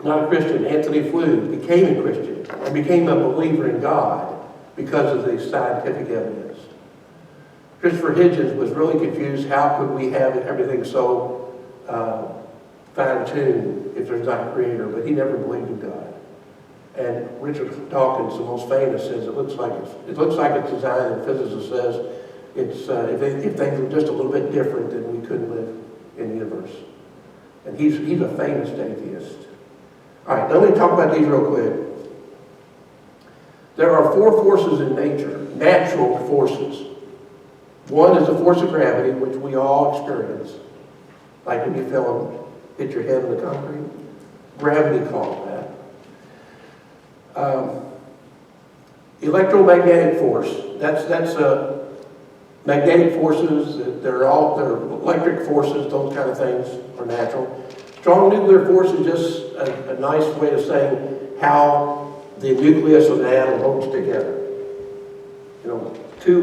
not a Christian, Anthony Flew, became a Christian and became a believer in God because of the scientific evidence. Christopher Hitchens was really confused. How could we have everything so fine-tuned if there's not a creator? But he never believed in God. And Richard Dawkins, the most famous, says it looks like it's designed, and physicist says it's if things were just a little bit different, then we couldn't live in the universe. And he's a famous atheist. All right, now let me talk about these real quick. There are 4 forces in nature, natural forces. One is the force of gravity, which we all experience. Like when you fell and hit your head in the concrete. Gravity caused that. Electromagnetic force. That's magnetic forces. They're electric forces. Those kind of things are natural. Strong nuclear force is just a nice way of saying how the nucleus of an atom holds together. You know, two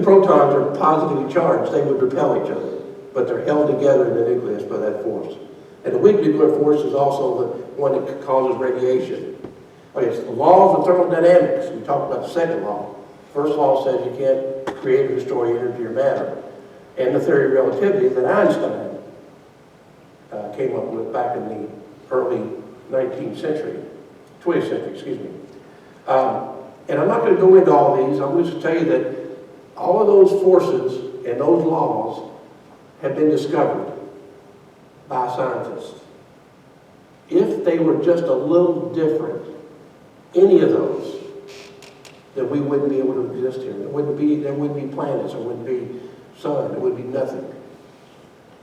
protons are positively charged. They would repel each other, but they're held together in the nucleus by that force. And the weak nuclear force is also the one that causes radiation. Okay, it's the laws of thermodynamics. We talked about the second law. First law says you can't create or destroy energy or matter. And the theory of relativity that Einstein came up with back in the early 20th century, excuse me. And I'm not going to go into all these. I'm going to tell you that all of those forces and those laws have been discovered by scientists. If they were just a little different, any of those, then we wouldn't be able to exist here. There wouldn't be planets, there wouldn't be sun, there would be nothing.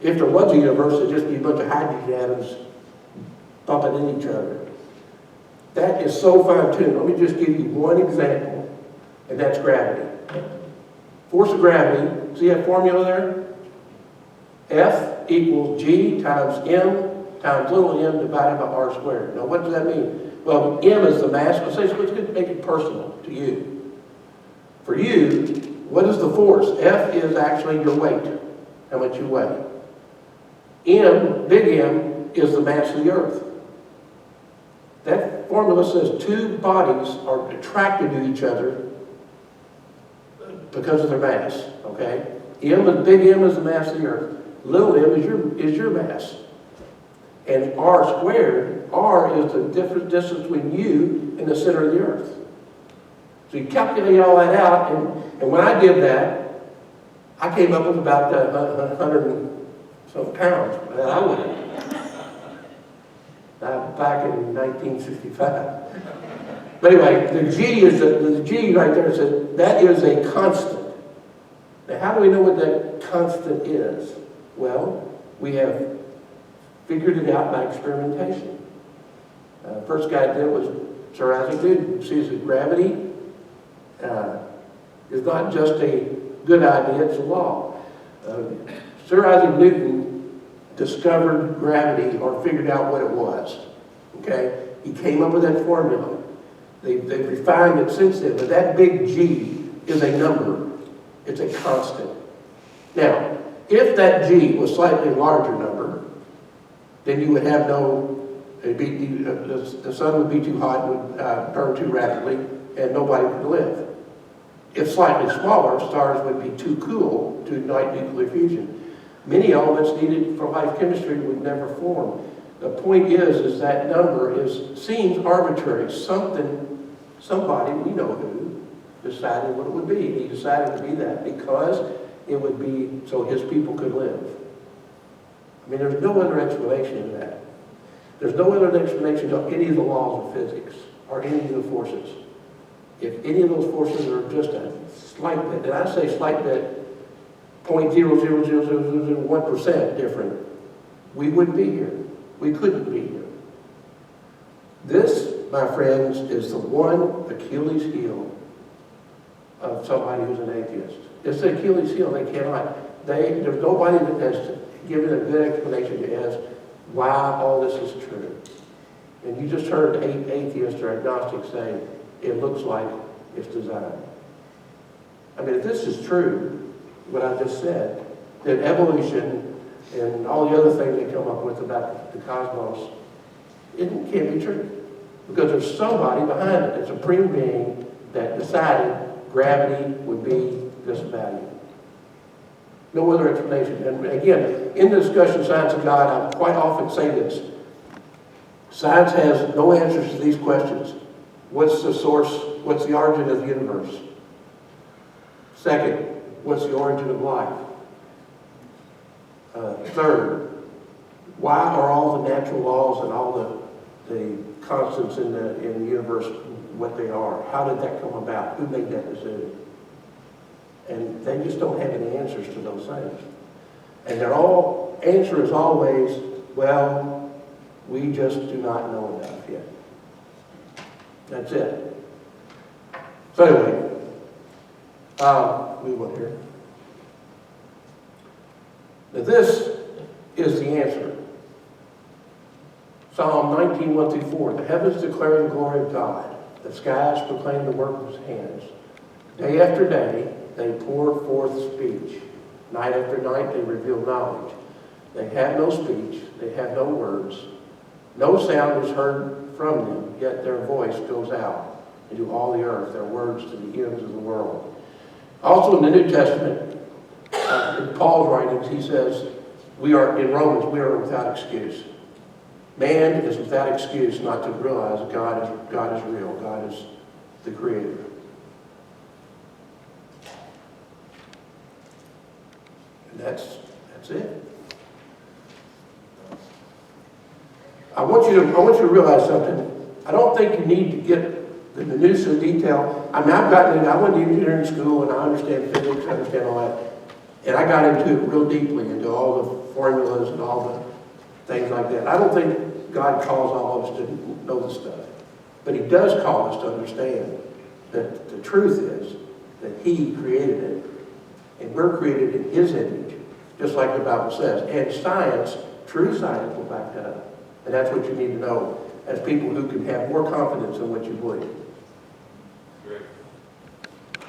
If there was a universe, it'd just be a bunch of hydrogen atoms bumping into each other. That is so fine-tuned. Let me just give you one example, and that's gravity. Force of gravity, see that formula there? F equals G times M times little m divided by r squared. Now what does that mean? Well, m is the mass. Let's make it personal to you. For you, what is the force? F is actually your weight, how much you weigh. M, big M, is the mass of the earth. That formula says 2 bodies are attracted to each other because of their mass, okay? Big M is the mass of the earth. Little m is your mass. And r squared, r is the different distance between you and the center of the earth. So you calculate all that out, and when I did that, I came up with about 100 and some pounds that I weighed. Back in 1965. But anyway, the G right there says that is a constant. Now, how do we know what that constant is? Well, we have figured it out by experimentation. First guy did was Sir Isaac Newton. He sees that gravity is not just a good idea, it's a law. Sir Isaac Newton discovered gravity or figured out what it was. Okay? He came up with that formula. They've refined it since then, but that big G is a number. It's a constant. Now, if that G was a slightly larger number, then you would have the sun would be too hot, would burn too rapidly, and nobody would live. If slightly smaller, stars would be too cool to ignite nuclear fusion. Many elements needed for life chemistry would never form. The point is that number seems arbitrary. Somebody, we know who, decided what it would be. He decided to be that because it would be so his people could live. I mean, there's no other explanation of that. There's no other explanation of any of the laws of physics or any of the forces. If any of those forces are just a slight bit, and I say slight bit, 0.00001% different, we wouldn't be here. We couldn't be here. This, my friends, is the one Achilles heel of somebody who's an atheist. It's the Achilles heel. They cannot. There's nobody that has given a good explanation as why all this is true. And you just heard atheists or agnostics say it looks like it's designed. I mean, if this is true, what I just said, that evolution and all the other things they come up with about the cosmos it can't be true. Because there's somebody behind it, a supreme being that decided gravity would be this value. No other explanation. And again, in the discussion of science and God, I quite often say this. Science has no answers to these questions. What's the source? What's the origin of the universe? Second, what's the origin of life? Third, why are all the natural laws and all the constants in the universe what they are? How did that come about? Who made that decision? And they just don't have any answers to those things. And their answer is always, well, we just do not know enough yet. That's it. So anyway, move on here. Now this is the answer. Psalm 19, 1 through 4. The heavens declare the glory of God. The skies proclaim the work of his hands. Day after day, they pour forth speech. Night after night, they reveal knowledge. They have no speech. They have no words. No sound is heard from them, yet their voice goes out into all the earth, their words to the ends of the world. Also in the New Testament, in Paul's writings, he says, in Romans, we are without excuse. Man is without excuse not to realize God is real. God is the Creator. And that's it. I want you to realize something. I don't think you need to get the minutiae of detail. I mean, I went to engineering school and I understand physics, I understand all that. And I got into it real deeply, into all the formulas and all the things like that. I don't think God calls all of us to know this stuff. But he does call us to understand that the truth is that he created it. And we're created in his image, just like the Bible says. And science, true science, will back that up. And that's what you need to know as people who can have more confidence in what you believe. Great.